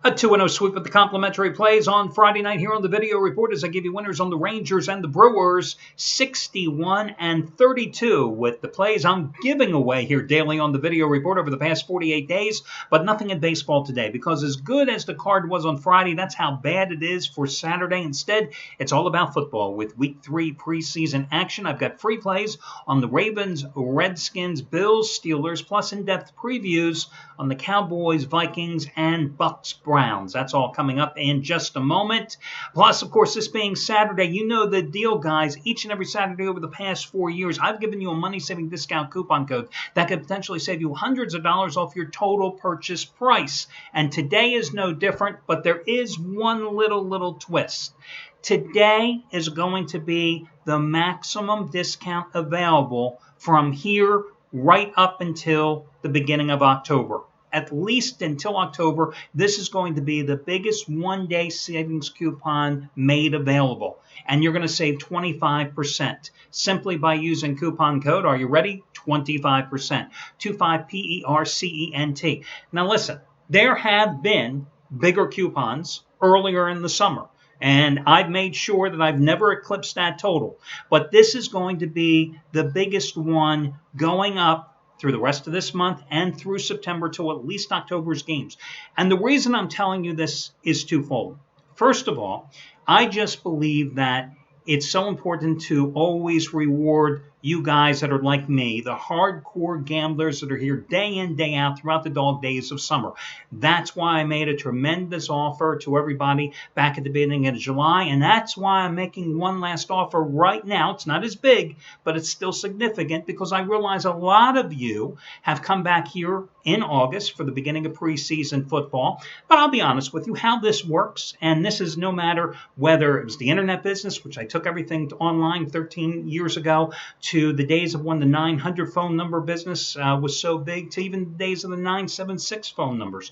A 2-0 sweep with the complimentary plays on Friday night here on the Video Report as I give you winners on the Rangers and the Brewers, 61 and 32 with the plays I'm giving away here daily on the Video Report over the past 48 days, but nothing in baseball today because as good as the card was on Friday, that's how bad it is for Saturday. Instead, it's all about football with Week 3 preseason action. I've got free plays on the Ravens, Redskins, Bills, Steelers, plus in-depth previews on the Cowboys, Vikings, and Bucs Browns. That's all coming up in just a moment. Plus, of course, this being Saturday, you know the deal, guys. Each and every Saturday over the past 4 years, I've given you a money-saving discount coupon code that could potentially save you hundreds of dollars off your total purchase price. And today is no different, but there is one little twist. Today is going to be the maximum discount available from here right up until the beginning of October. At least until October, this is going to be the biggest one-day savings coupon made available. And you're going to save 25% simply by using coupon code, are you ready? 25%. 25PERCENT. Now listen, there have been bigger coupons earlier in the summer. And I've made sure that I've never eclipsed that total. But this is going to be the biggest one going up through the rest of this month and through September to at least October's games. And the reason I'm telling you this is twofold. First of all, I just believe that it's so important to always reward you guys that are like me, the hardcore gamblers that are here day in, day out throughout the dog days of summer. That's why I made a tremendous offer to everybody back at the beginning of July, and that's why I'm making one last offer right now. It's not as big, but it's still significant because I realize a lot of you have come back here in August for the beginning of preseason football. But I'll be honest with you, how this works, and this is no matter whether it was the internet business, which I took everything to online 13 years ago, to the days of when the 900 phone number business was so big, to even the days of the 976 phone numbers.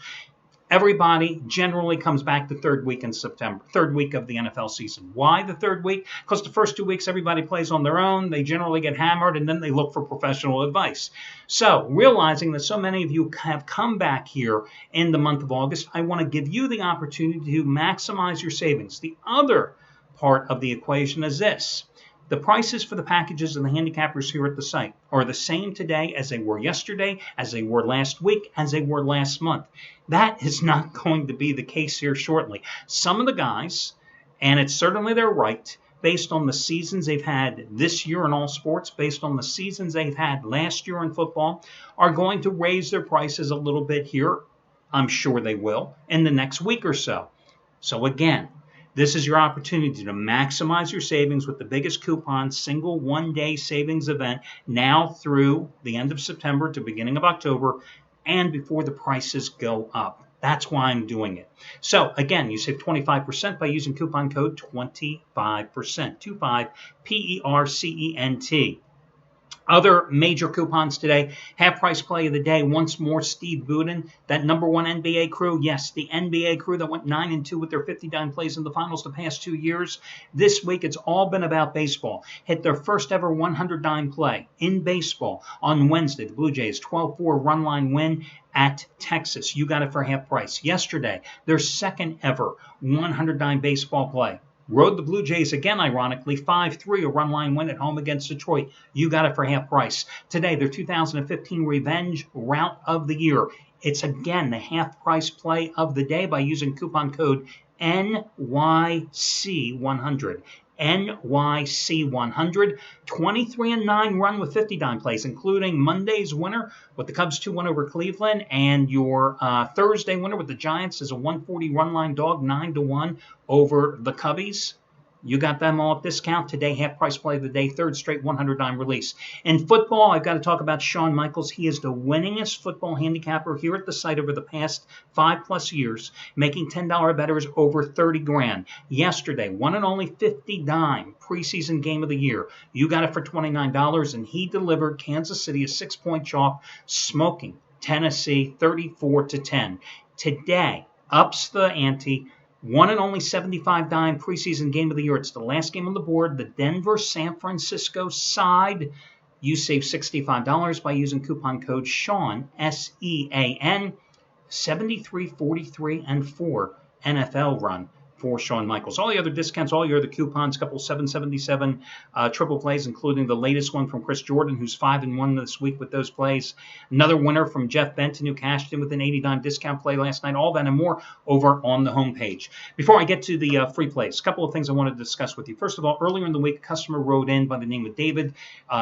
Everybody generally comes back the third week in September, third week of the NFL season. Why the third week? Because the first 2 weeks everybody plays on their own. They generally get hammered, and then they look for professional advice. So realizing that so many of you have come back here in the month of August, I want to give you the opportunity to maximize your savings. The other part of the equation is this. The prices for the packages and the handicappers here at the site are the same today as they were yesterday, as they were last week, as they were last month. That is not going to be the case here shortly. Some of the guys, and it's certainly their right, based on the seasons they've had this year in all sports, based on the seasons they've had last year in football, are going to raise their prices a little bit here. I'm sure they will in the next week or so. So again, this is your opportunity to maximize your savings with the biggest coupon single one-day savings event now through the end of September to beginning of October and before the prices go up. That's why I'm doing it. So again, you save 25% by using coupon code 25%, 25PERCENT. Other major coupons today, half price play of the day, once more Steve Budin, that number one NBA crew. Yes, the NBA crew that went 9-2 with their 50-dime plays in the finals the past 2 years. This week, it's all been about baseball. Hit their first ever 100-dime play in baseball on Wednesday. The Blue Jays 12-4 run line win at Texas. You got it for half price. Yesterday, their second ever 100-dime baseball play. Rode the Blue Jays again, ironically, 5-3, a run line win at home against Detroit. You got it for half price. Today, their 2015 Revenge Route of the Year. It's again the half price play of the day by using coupon code NYC100. NYC100, 23-9 run with 50-dime plays, including Monday's winner with the Cubs 2-1 over Cleveland, and your Thursday winner with the Giants is a 140 run line dog, 9-1 over the Cubbies. You got them all at discount. Today, half price play of the day, third straight 100-dime release. In football, I've got to talk about Shawn Michaels. He is the winningest football handicapper here at the site over the past 5+ years, making $10 bettors over 30 grand. Yesterday, one and only 50-dime preseason game of the year. You got it for $29, and he delivered Kansas City a 6-point chalk, smoking Tennessee 34-10. Today, ups the ante. One and only 75-dime preseason game of the year. It's the last game on the board, the Denver-San Francisco side. You save $65 by using coupon code SEAN, SEAN. 73, 43, and 4 NFL run for Shawn Michaels. All the other discounts, all your other coupons, couple 777 triple plays, including the latest one from Chris Jordan, who's 5-1 this week with those plays. Another winner from Jeff Benton, who cashed in with an $80 discount play last night. All that and more over on the homepage. Before I get to the free plays, a couple of things I want to discuss with you. First of all, earlier in the week, a customer wrote in by the name of David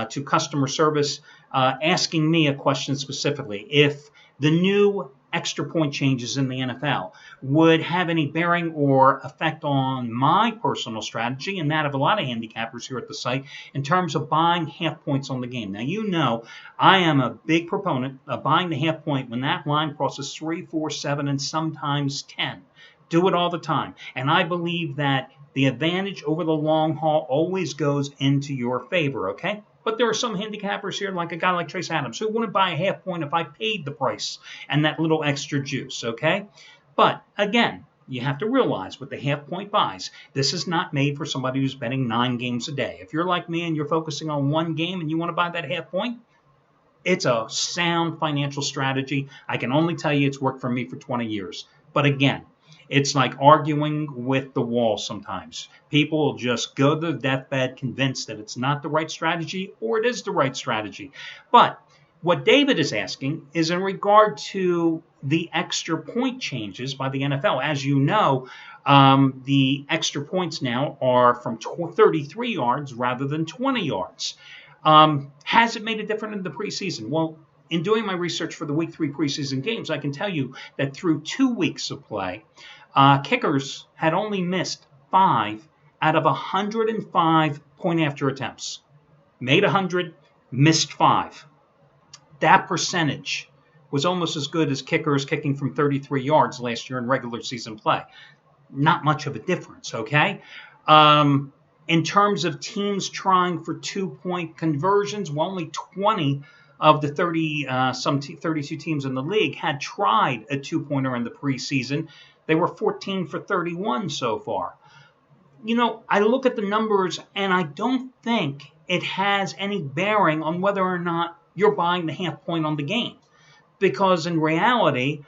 to customer service asking me a question specifically. If the new extra point changes in the NFL would have any bearing or effect on my personal strategy and that of a lot of handicappers here at the site in terms of buying half points on the game. Now, you know, I am a big proponent of buying the half point when that line crosses 3, 4, 7, and sometimes 10. Do it all the time. And I believe that the advantage over the long haul always goes into your favor, okay? But there are some handicappers here, like a guy like Trace Adams, who wouldn't buy a half point if I paid the price and that little extra juice, okay? But, again, you have to realize with the half point buys, this is not made for somebody who's betting 9 games a day. If you're like me and you're focusing on one game and you want to buy that half point, it's a sound financial strategy. I can only tell you it's worked for me for 20 years. But, again, it's like arguing with the wall sometimes. People will just go to the deathbed convinced that it's not the right strategy or it is the right strategy. But what David is asking is in regard to the extra point changes by the NFL. As you know, the extra points now are from 33 yards rather than 20 yards. Has it made a difference in the preseason? Well, in doing my research for the Week 3 preseason games, I can tell you that through 2 weeks of play, kickers had only missed 5 out of 105 point-after attempts. Made 100, missed 5. That percentage was almost as good as kickers kicking from 33 yards last year in regular season play. Not much of a difference, okay? In terms of teams trying for 2-point conversions, well, only 20 of the 32 teams in the league had tried a 2-pointer in the preseason. They were 14 for 31 so far. You know, I look at the numbers and I don't think it has any bearing on whether or not you're buying the half point on the game. Because in reality,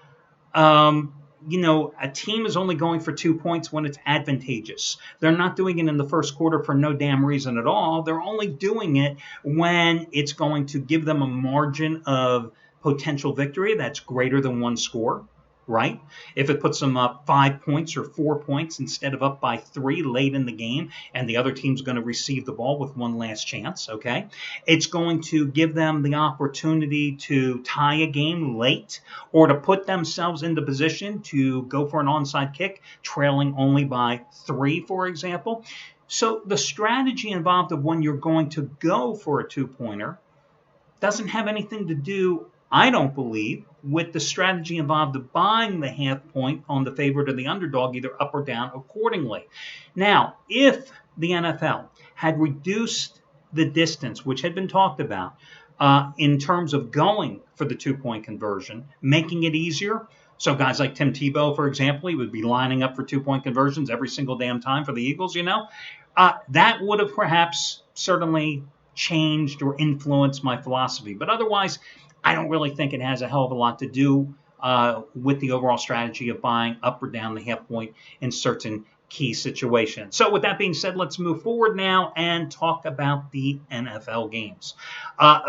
you know, a team is only going for 2 points when it's advantageous. They're not doing it in the first quarter for no damn reason at all. They're only doing it when it's going to give them a margin of potential victory that's greater than 1 score, right? If it puts them up 5 points or 4 points instead of up by 3 late in the game, and the other team's going to receive the ball with one last chance, okay? It's going to give them the opportunity to tie a game late or to put themselves in the position to go for an onside kick, trailing only by 3, for example. So the strategy involved of when you're going to go for a 2-pointer doesn't have anything to do, I don't believe, with the strategy involved of buying the half point on the favorite or the underdog, either up or down accordingly. Now, if the NFL had reduced the distance, which had been talked about, in terms of going for the 2-point conversion, making it easier, so guys like Tim Tebow, for example, he would be lining up for 2-point conversions every single damn time for the Eagles, you know, that would have perhaps certainly changed or influenced my philosophy. But otherwise, I don't really think it has a hell of a lot to do with the overall strategy of buying up or down the half point in certain key situations. So with that being said, let's move forward now and talk about the NFL games.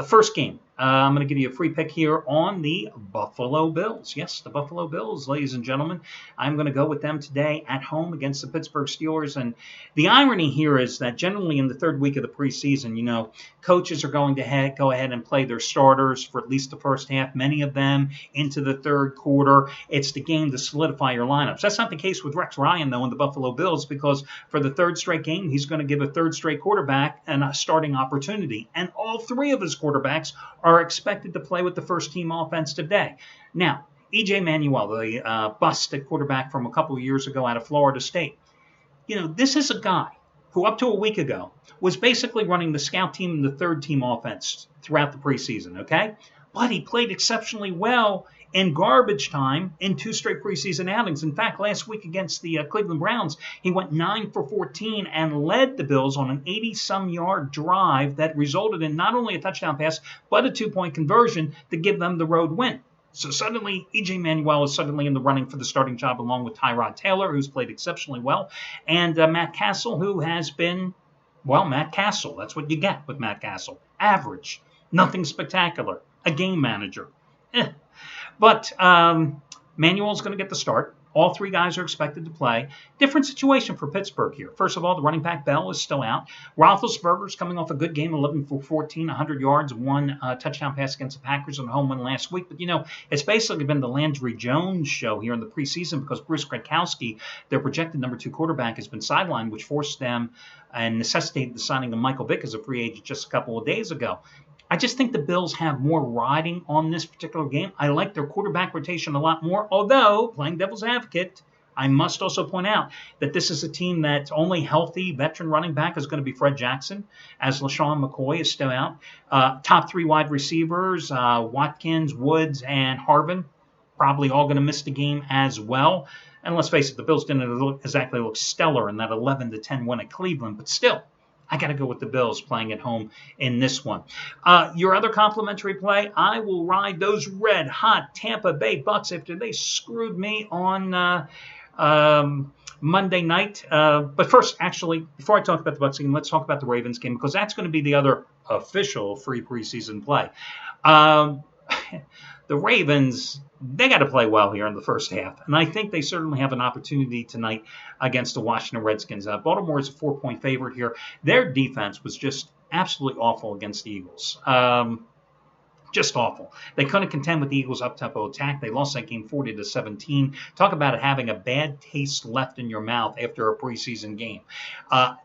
First game, I'm going to give you a free pick here on the Buffalo Bills. Yes, the Buffalo Bills, ladies and gentlemen. I'm going to go with them today at home against the Pittsburgh Steelers. And the irony here is that generally in the third week of the preseason, you know, coaches are going to go ahead and play their starters for at least the first half, many of them into the third quarter. It's the game to solidify your lineups. That's not the case with Rex Ryan, though, in the Buffalo Bills, because for the third straight game, he's going to give a third straight quarterback a starting opportunity. And all 3 of his quarterbacks are expected to play with the first team offense today. Now, E.J. Manuel, the busted quarterback from a couple of years ago out of Florida State, you know, this is a guy who up to a week ago was basically running the scout team and the third team offense throughout the preseason, okay? But he played exceptionally well in garbage time in 2 straight preseason outings. In fact, last week against the Cleveland Browns, he went 9 for 14 and led the Bills on an 80-some-yard drive that resulted in not only a touchdown pass, but a 2-point conversion to give them the road win. So suddenly, E.J. Manuel is suddenly in the running for the starting job along with Tyrod Taylor, who's played exceptionally well, and Matt Castle, who has been, well, Matt Castle. That's what you get with Matt Castle. Average. Nothing spectacular. A game manager. But Manuel's going to get the start. All three guys are expected to play. Different situation for Pittsburgh here. First of all, the running back Bell is still out. Roethlisberger's coming off a good game, 11 for 14, 100 yards, one touchdown pass against the Packers on a home win last week. But, it's basically been the Landry Jones show here in the preseason because Bruce Gradkowski, their projected number 2 quarterback, has been sidelined, which forced them and necessitated the signing of Michael Vick as a free agent just a couple of days ago. I just think the Bills have more riding on this particular game. I like their quarterback rotation a lot more, although, playing devil's advocate, I must also point out that this is a team that's only healthy veteran running back is going to be Fred Jackson, as LaShawn McCoy is still out. Top 3 wide receivers, Watkins, Woods, and Harvin, probably all going to miss the game as well. And let's face it, the Bills didn't exactly look stellar in that 11-10 win at Cleveland, but still, I got to go with the Bills playing at home in this one. Your other complimentary play, I will ride those red-hot Tampa Bay Bucs after they screwed me on Monday night. But first, actually, before I talk about the Bucs game, let's talk about the Ravens game because that's going to be the other official free preseason play. The Ravens, they got to play well here in the first half, and I think they certainly have an opportunity tonight against the Washington Redskins. Baltimore is a 4-point favorite here. Their defense was just absolutely awful against the Eagles. Just awful. They couldn't contend with the Eagles' up-tempo attack. They lost that game 40-17. Talk about it having a bad taste left in your mouth after a preseason game.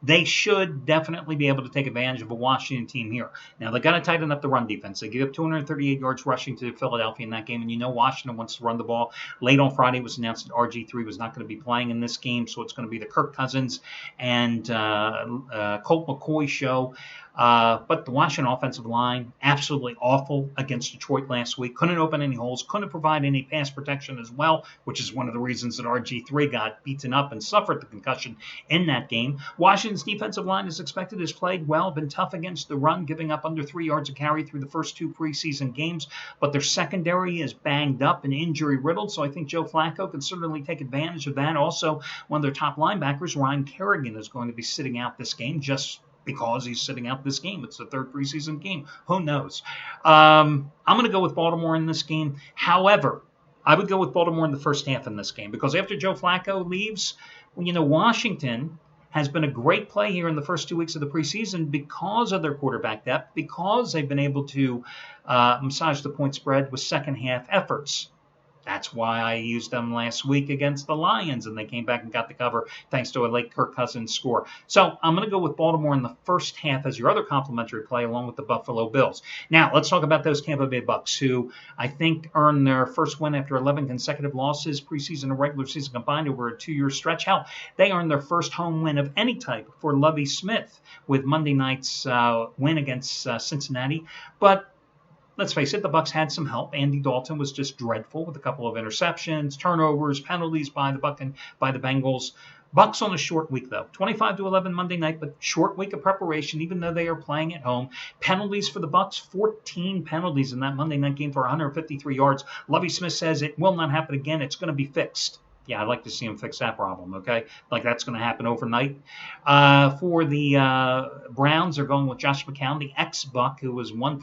They should definitely be able to take advantage of a Washington team here. Now, they got to tighten up the run defense. They gave up 238 yards rushing to Philadelphia in that game, and Washington wants to run the ball. Late on Friday, it was announced that RG3 was not going to be playing in this game, so it's going to be the Kirk Cousins and Colt McCoy show. But the Washington offensive line, absolutely awful against Detroit last week. Couldn't open any holes, couldn't provide any pass protection as well, which is one of the reasons that RG3 got beaten up and suffered the concussion in that game. Washington's defensive line is expected has played well, been tough against the run, giving up under 3 yards a carry through the first 2 preseason games. But their secondary is banged up and injury-riddled, so I think Joe Flacco can certainly take advantage of that. Also, one of their top linebackers, Ryan Kerrigan, is going to be sitting out this game just because he's sitting out this game. It's the 3rd preseason game. Who knows? I'm going to go with Baltimore in this game. However, I would go with Baltimore in the first half in this game because after Joe Flacco leaves, Washington has been a great play here in the first 2 weeks of the preseason because of their quarterback depth, because they've been able to massage the point spread with second-half efforts. That's why I used them last week against the Lions, and they came back and got the cover thanks to a late Kirk Cousins score. So I'm going to go with Baltimore in the first half as your other complimentary play along with the Buffalo Bills. Now, let's talk about those Tampa Bay Bucs, who I think earned their first win after 11 consecutive losses, preseason and regular season combined over a 2-year stretch. Hell, they earned their first home win of any type for Lovie Smith with Monday night's win against Cincinnati. But let's face it, the Bucs had some help. Andy Dalton was just dreadful with a couple of interceptions, turnovers, penalties by the Bengals. Bucs on a short week, though. 25-11 Monday night, but short week of preparation, even though they are playing at home. Penalties for the Bucs, 14 penalties in that Monday night game for 153 yards. Lovie Smith says it will not happen again. It's going to be fixed. Yeah, I'd like to see him fix that problem, okay? Like that's going to happen overnight. For the Browns, they're going with Josh McCown, the ex-Buck, who was 1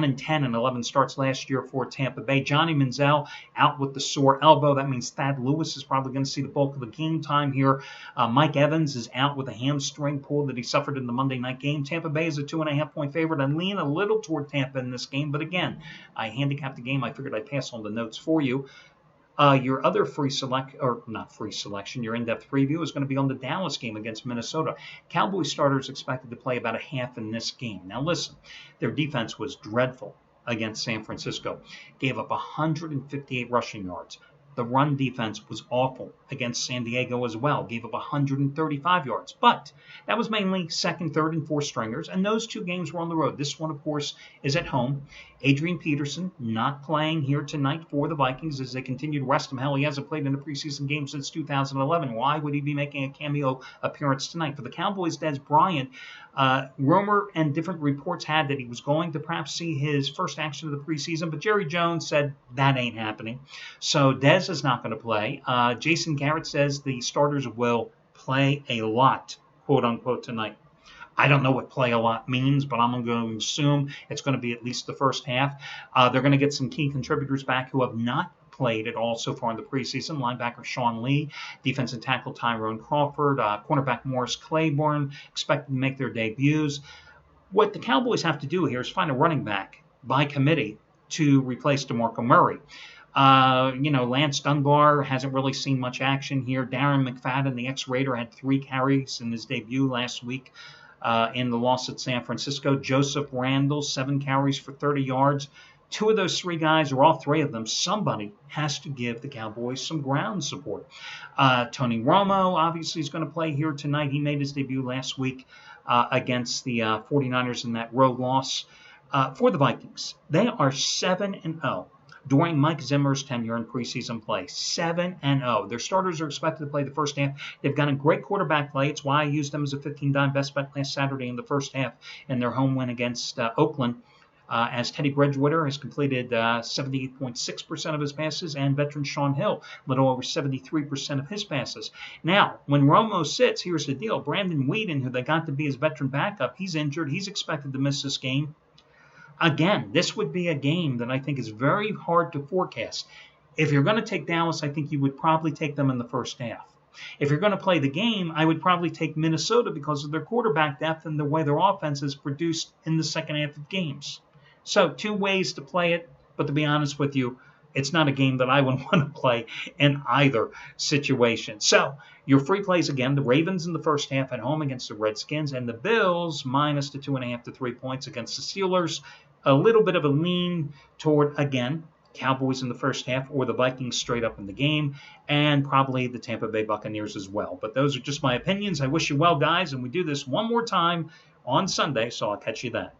in 10 and 11 starts last year for Tampa Bay. Johnny Manziel out with the sore elbow. That means Thad Lewis is probably going to see the bulk of the game time here. Mike Evans is out with a hamstring pull that he suffered in the Monday night game. Tampa Bay is a 2.5-point favorite. I lean a little toward Tampa in this game, but again, I handicapped the game. I figured I'd pass on the notes for you. Your other your in-depth preview is going to be on the Dallas game against Minnesota. Cowboys starters expected to play about a half in this game. Now listen, their defense was dreadful against San Francisco. Gave up 158 rushing yards. The run defense was awful against San Diego as well. Gave up 135 yards. But that was mainly second, third, and fourth stringers, and those 2 games were on the road. This one, of course, is at home. Adrian Peterson not playing here tonight for the Vikings as they continue to rest him. Hell, he hasn't played in a preseason game since 2011. Why would he be making a cameo appearance tonight? For the Cowboys, Des Bryant, rumor and different reports had that he was going to perhaps see his first action of the preseason, but Jerry Jones said that ain't happening. So Des is not going to play. Jason Garrett says the starters will play a lot, quote unquote, tonight. I don't know what play a lot means, but I'm going to assume it's going to be at least the first half. They're going to get some key contributors back who have not played at all so far in the preseason. Linebacker Sean Lee, defensive tackle Tyrone Crawford, cornerback Morris Claiborne expected to make their debuts. What the Cowboys have to do here is find a running back by committee to replace DeMarco Murray. Lance Dunbar hasn't really seen much action here. Darren McFadden, the ex-Raider, had 3 carries in his debut last week in the loss at San Francisco. Joseph Randall, 7 carries for 30 yards. 2 of those 3 guys, or all 3 of them, somebody has to give the Cowboys some ground support. Tony Romo obviously is going to play here tonight. He made his debut last week against the 49ers in that road loss. For the Vikings, they are 7-0. During Mike Zimmer's tenure in preseason play, 7-0. Their starters are expected to play the first half. They've got a great quarterback play. It's why I used them as a 15-dime best bet last Saturday in the first half in their home win against Oakland. As Teddy Bridgewater has completed 78.6% of his passes, and veteran Sean Hill, a little over 73% of his passes. Now, when Romo sits, here's the deal. Brandon Weeden, who they got to be his veteran backup, he's injured. He's expected to miss this game. Again, this would be a game that I think is very hard to forecast. If you're going to take Dallas, I think you would probably take them in the first half. If you're going to play the game, I would probably take Minnesota because of their quarterback depth and the way their offense is produced in the second half of games. So 2 ways to play it, but to be honest with you, it's not a game that I would want to play in either situation. So your free plays again, the Ravens in the first half at home against the Redskins, and the Bills minus the 2.5 to 3 points against the Steelers. A little bit of a lean toward, again, Cowboys in the first half or the Vikings straight up in the game, and probably the Tampa Bay Buccaneers as well. But those are just my opinions. I wish you well, guys, and we do this one more time on Sunday, so I'll catch you then.